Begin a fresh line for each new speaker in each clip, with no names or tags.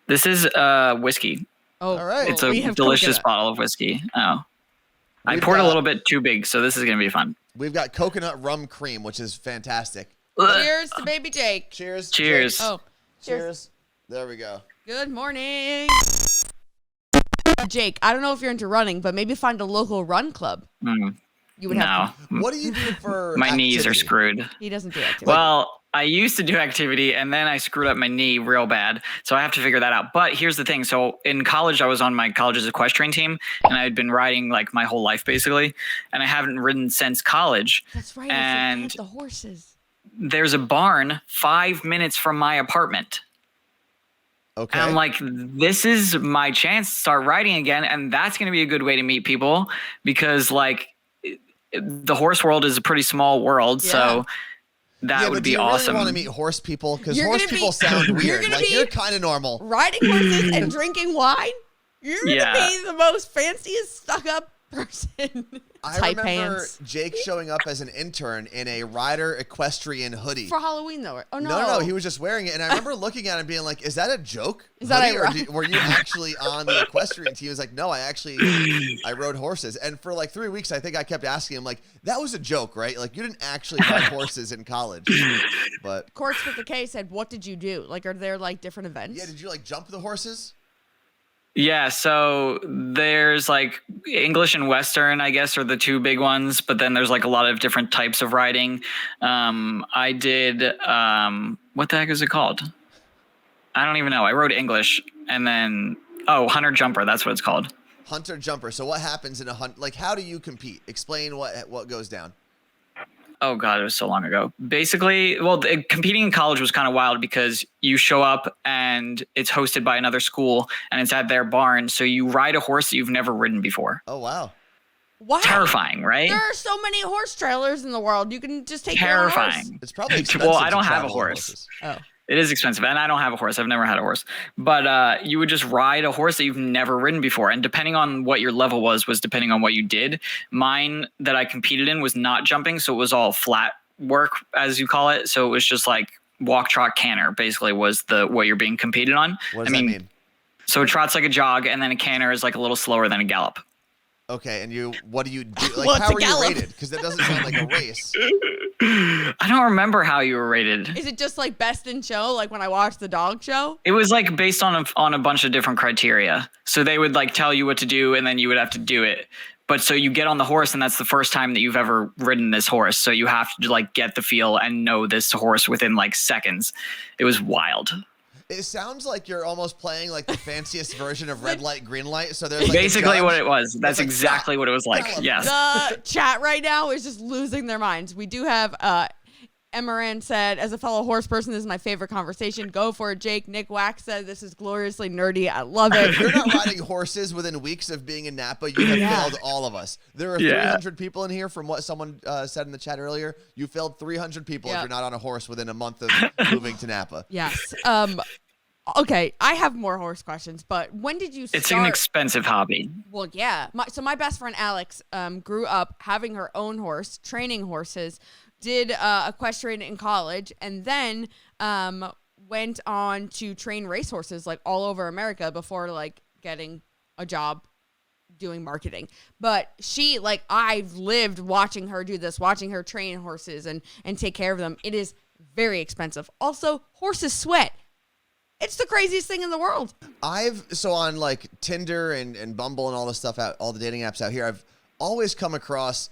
This is whiskey.
Oh,
all right.
It's a delicious bottle of whiskey. Oh, I poured a little bit too big, so this is gonna be fun.
We've got coconut rum cream, which is fantastic.
Cheers to baby Jake.
Cheers.
Cheers.
Oh,
Cheers. There we go.
good morning. Jake, I don't know if you're into running, but maybe find a local run club. You would have to.
What do you do for
My
activity?
knees are screwed.
He doesn't do activity.
Well, I used to do activity and then I screwed up my knee real bad. So I have to figure that out. But here's the thing. So in college, I was on my college's equestrian team and I had been riding like my whole life basically. And I haven't ridden since college.
That's right.
And
the horses.
there's a barn 5 minutes from my apartment.
Okay.
And I'm like, this is my chance to start riding again. And that's going to be a good way to meet people because like the horse world is a pretty small world. Yeah. So that would be awesome.
Do you really want to meet horse people? Because horse people sound weird. You're kind of normal.
Riding horses and drinking wine? You're going to be the most fanciest stuck-up person.
I remember Jake showing up as an intern in a rider equestrian hoodie.
For Halloween, though. Oh, no.
No, he was just wearing it. And I remember looking at it and being like, is that a joke?
Is that
were you actually on the equestrian team? He was like, no, I rode horses. And for like 3 weeks, I think I kept asking him, like, that was a joke, right? Like, you didn't actually ride horses in college. But
Courts with the K said, what did you do? Like, are there, like, different events?
Yeah, did you, like, jump the horses?
Yeah, so there's like English and Western, I guess, are the two big ones. But then there's like a lot of different types of riding. I did, what the heck is it called? I don't even know. I rode English and then, hunter jumper. That's what it's called.
Hunter jumper. So what happens in a hunt? Like, how do you compete? Explain what goes down.
Oh, God, it was so long ago. Basically, competing in college was kind of wild because you show up and it's hosted by another school and it's at their barn. So you ride a horse that you've never ridden before.
Oh, wow.
Wow.
Terrifying, right?
There are so many horse trailers in the world. You can just take
Terrifying.
your horse.
It's probably expensive.
Well, I don't have a horse.
Oh.
It is expensive, and I don't have a horse. I've never had a horse. But you would just ride a horse that you've never ridden before, and depending on what your level was depending on what you did. Mine that I competed in was not jumping, so it was all flat work, as you call it. So it was just like walk, trot, canter, basically was what you're being competed on.
What does that mean?
So a trot's like a jog, and then a canter is like a little slower than a gallop.
Okay, and what do you do? Like, how are you rated? Because that doesn't sound like a race.
I don't remember how you were rated.
Is it just like best in show, like when I watched the dog show?
It was like based on a bunch of different criteria. So they would like tell you what to do, and then you would have to do it. But so you get on the horse, and that's the first time that you've ever ridden this horse. So you have to like get the feel and know this horse within like seconds. It was wild.
It sounds like you're almost playing like the fanciest version of red light, green light. So there's like
basically what it was. That's exactly what it was like. Yes.
The chat right now is just losing their minds. We do have Emeran said, as a fellow horse person, this is my favorite conversation. Go for it, Jake. Nick Wax said, this is gloriously nerdy. I love it.
If you're not riding horses within weeks of being in Napa, you have failed all of us. There are 300 people in here from what someone said in the chat earlier. You failed 300 people if you're not on a horse within a month of moving to Napa.
Yes. Okay, I have more horse questions, but when did you start?
It's an expensive hobby.
Well, yeah. So my best friend Alex grew up having her own horse, training horses, did equestrian in college, and then went on to train racehorses like all over America before like getting a job doing marketing. But she, like, I've lived watching her do this, watching her train horses and take care of them. It is very expensive. Also, horses sweat. It's the craziest thing in the world.
So on like Tinder and Bumble and all this stuff all the dating apps out here, I've always come across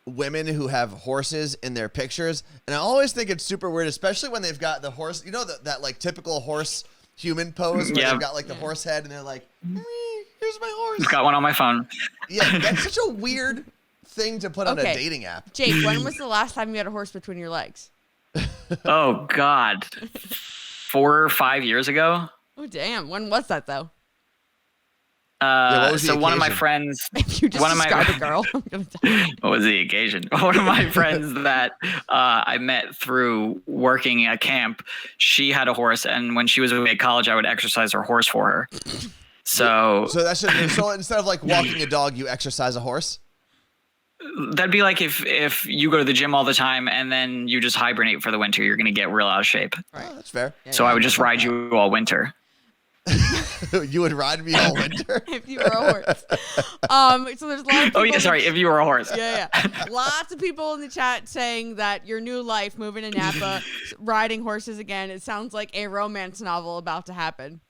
women who have horses in their pictures. And I always think it's super weird, especially when they've got the horse, that like typical horse human pose where they've got like the horse head and they're like, here's my horse.
I've got one on my phone.
Yeah, that's such a weird thing to put on a dating app.
Jake, when was the last time you had a horse between your legs?
Oh, God. 4 or 5 years ago.
Oh, damn. When was that, though?
So one of my friends,
if you just describe a girl, I'm gonna die.
What was the occasion? One of my friends that I met through working at camp, she had a horse, and when she was away at college, I would exercise her horse for her. So
that's just, so instead of like walking a dog, you exercise a horse?
That'd be like if you go to the gym all the time and then you just hibernate for the winter, you're going to get real out of shape.
Right. Oh, that's fair.
So I would just ride you all winter.
You would ride me all winter?
if you were a horse. So there's a lot of people.
Oh yeah, sorry. If you were a horse.
Yeah. Lots of people in the chat saying that your new life, moving to Napa, riding horses again. It sounds like a romance novel about to happen.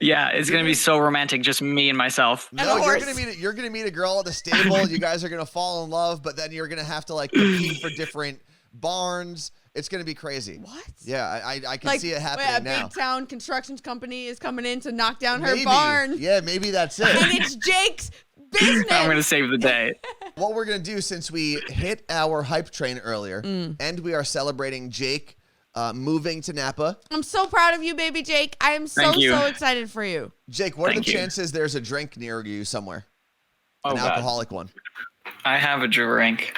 Yeah, it's gonna be so romantic, just me and myself.
No,
a horse.
you're gonna meet a girl at the stable. You guys are gonna fall in love, but then you're gonna have to like compete for different barns. It's gonna be crazy.
What?
Yeah, I can see it happening now.
A big town construction company is coming in to knock down her
Maybe.
barn.
Yeah, maybe that's it.
And it's Jake's business.
I'm gonna save the day.
What we're gonna do, since we hit our hype train earlier, and we are celebrating Jake moving to Napa.
I'm so proud of you, baby Jake. I am so excited for you.
Jake, what are
Thank
the
you.
chances there's a drink near you somewhere?
Oh,
An
God.
alcoholic one.
I have a drink.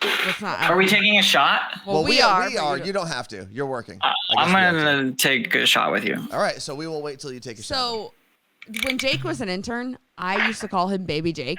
Let's not.
Are we taking a shot?
Well, we
We
are.
are.
but
You don't have to. You're working. I
I'm
guess we have to.
gonna take a shot with you.
All right, so we will wait till you take a shot.
So, when Jake was an intern, I used to call him Baby Jake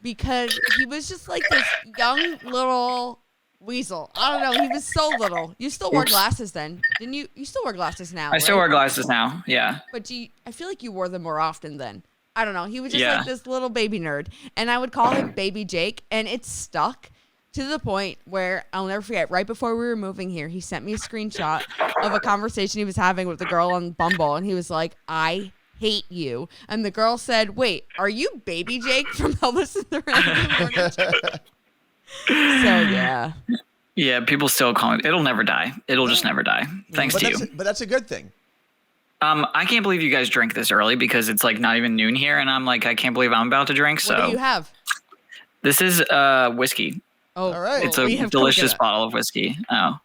because he was just like this young little weasel. I don't know. He was so little. You still wore glasses then, didn't you? You still wear glasses now.
I still
right?
wear glasses now. Yeah.
But I feel like you wore them more often then. I don't know. He was just
Yeah.
like this little baby nerd, and I would call him Baby Jake, and it stuck to the point where I'll never forget. Right before we were moving here, he sent me a screenshot of a conversation he was having with a girl on Bumble, and he was like, "I hate you," and the girl said, "Wait, are you Baby Jake from Elvis Duran?" So yeah.
Yeah, people still call it. It'll never die. It'll just never die. Thanks to you.
But that's a good thing.
I can't believe you guys drink this early because it's like not even noon here, and I'm like, I can't believe I'm about to drink.
What do you
So
have?
this is whiskey.
Oh,
All right.
It's
well,
a
we have
delicious
coconut.
bottle of whiskey. Oh,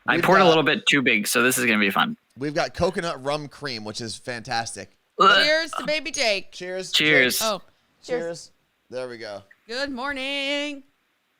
I
We've
poured a
got-
little bit too big, so this is gonna be fun.
We've got coconut rum cream, which is fantastic.
Cheers to Baby Jake.
Cheers.
Cheers.
Oh,
Cheers. There we go.
good morning.